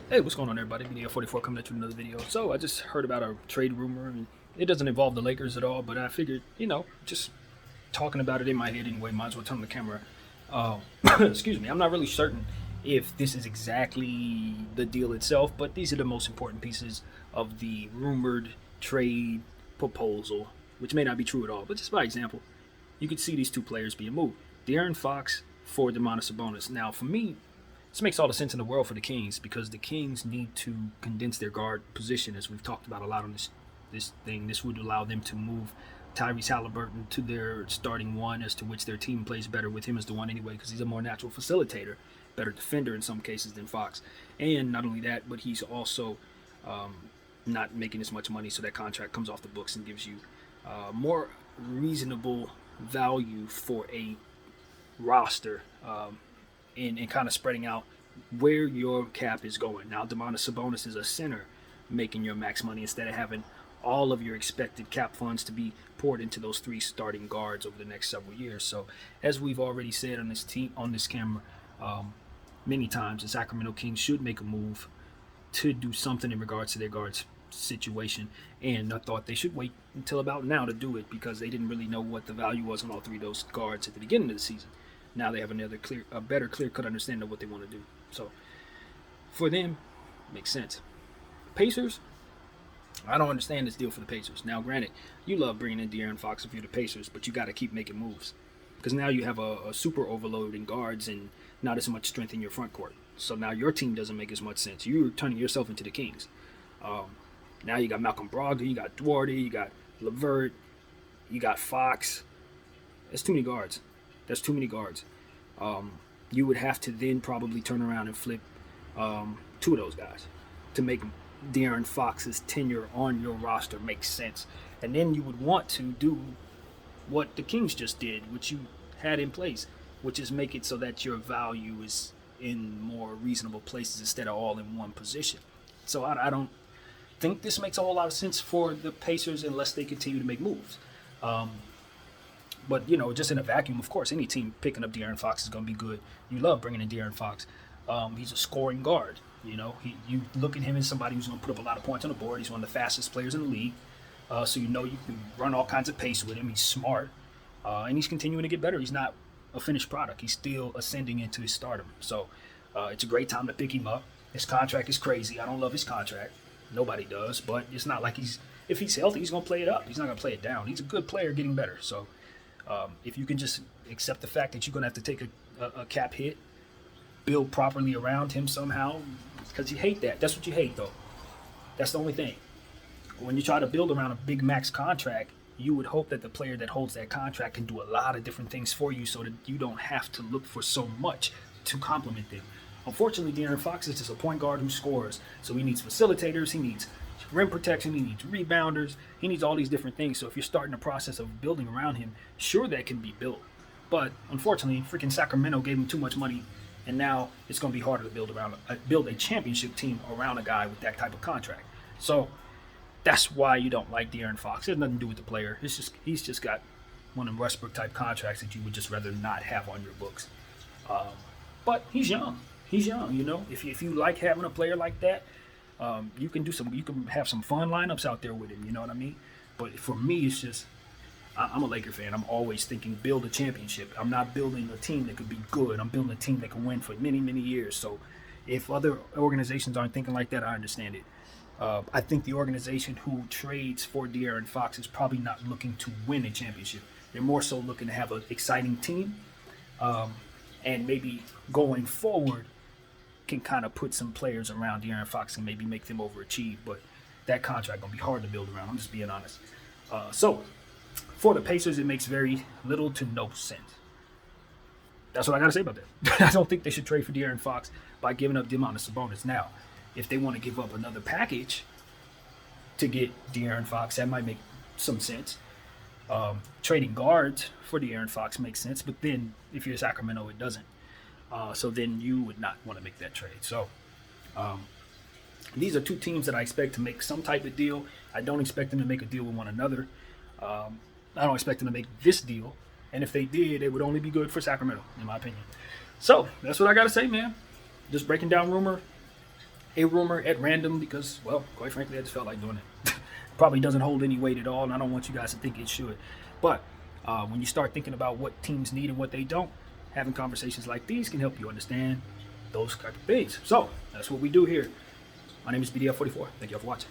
Hey, what's going on, everybody? Video 44 coming at you with another video. So, I just heard about a trade rumor, and it doesn't involve the Lakers at all, but I figured, just talking about it in my head anyway, might as well turn on the camera. Uh, excuse me, I'm not really certain if this is exactly the deal itself, but these are the most important pieces of the rumored trade proposal, which may not be true at all, but just by example, you could see these two players being moved. De'Aaron Fox for Demonis Sabonis. Now, for me, this makes all the sense in the world for the Kings because the Kings need to condense their guard position, as we've talked about a lot on this thing. This would allow them to move Tyrese Halliburton to their starting one, as to which their team plays better with him as the one anyway, because he's a more natural facilitator, better defender in some cases than Fox. And not only that, but he's also not making as much money, so that contract comes off the books and gives you more reasonable value for a roster, and kind of spreading out where your cap is going. Now, Demonis Sabonis is a center making your max money instead of having all of your expected cap funds to be poured into those three starting guards over the next several years. So, as we've already said on this camera, many times, the Sacramento Kings should make a move to do something in regards to their guards situation, and I thought they should wait until about now to do it because they didn't really know what the value was on all three of those guards at the beginning of the season. Now they have a better clear-cut understanding of what they want to do. So for them, makes sense. Pacers, I don't understand this deal for the Pacers. Now, granted, you love bringing in De'Aaron Fox if you're the Pacers, but you got to keep making moves because now you have a super overload in guards and not as much strength in your front court. So now your team doesn't make as much sense. You're turning yourself into the Kings. Um, Now you got Malcolm Brogdon, you got Duarte, you got LeVert, you got Fox. That's too many guards. That's too many guards. You would have to then probably turn around and flip two of those guys to make De'Aaron Fox's tenure on your roster make sense. And then you would want to do what the Kings just did, which you had in place, which is make it so that your value is in more reasonable places instead of all in one position. So I don't think this makes a whole lot of sense for the Pacers unless they continue to make moves. But just in a vacuum, of course, any team picking up De'Aaron Fox is going to be good. You love bringing in De'Aaron Fox. He's a scoring guard. You look at him as somebody who's going to put up a lot of points on the board. He's one of the fastest players in the league. So you can run all kinds of pace with him. He's smart, and he's continuing to get better. He's not a finished product. He's still ascending into his stardom. So it's a great time to pick him up. His contract is crazy. I don't love his contract. Nobody does, but it's not like if he's healthy, he's going to play it up. He's not going to play it down. He's a good player getting better. So if you can just accept the fact that you're going to have to take a cap hit, build properly around him somehow, because you hate that. That's what you hate, though. That's the only thing. When you try to build around a big max contract, you would hope that the player that holds that contract can do a lot of different things for you so that you don't have to look for so much to complement them. Unfortunately, De'Aaron Fox is just a point guard who scores. So he needs facilitators, he needs rim protection, he needs rebounders, he needs all these different things. So if you're starting the process of building around him, sure, that can be built. But unfortunately, freaking Sacramento gave him too much money, and now it's going to be harder to build a championship team around a guy with that type of contract. So that's why you don't like De'Aaron Fox. It has nothing to do with the player. He's just got one of them Westbrook type contracts that you would just rather not have on your books. But he's young. He's young, If you like having a player like that, you can have some fun lineups out there with him. You know what I mean? But for me, it's just I'm a Laker fan. I'm always thinking build a championship. I'm not building a team that could be good. I'm building a team that can win for many, many years. So if other organizations aren't thinking like that, I understand it. I think the organization who trades for De'Aaron Fox is probably not looking to win a championship. They're more so looking to have an exciting team, and maybe going forward can kind of put some players around De'Aaron Fox and maybe make them overachieve. But that contract going to be hard to build around. I'm just being honest. So for the Pacers, it makes very little to no sense. That's what I got to say about that. I don't think they should trade for De'Aaron Fox by giving up Demonis Sabonis. Now, if they want to give up another package to get De'Aaron Fox, that might make some sense. Trading guards for De'Aaron Fox makes sense, but then if you're Sacramento, it doesn't. So then you would not want to make that trade. So these are two teams that I expect to make some type of deal. I don't expect them to make a deal with one another. I don't expect them to make this deal. And if they did, it would only be good for Sacramento, in my opinion. So that's what I got to say, man. Just breaking down rumor. a rumor at random because, well, quite frankly, I just felt like doing it. Probably doesn't hold any weight at all, and I don't want you guys to think it should. But when you start thinking about what teams need and what they don't, having conversations like these can help you understand those type of things. So that's what we do here. My name is BDF44. Thank you all for watching.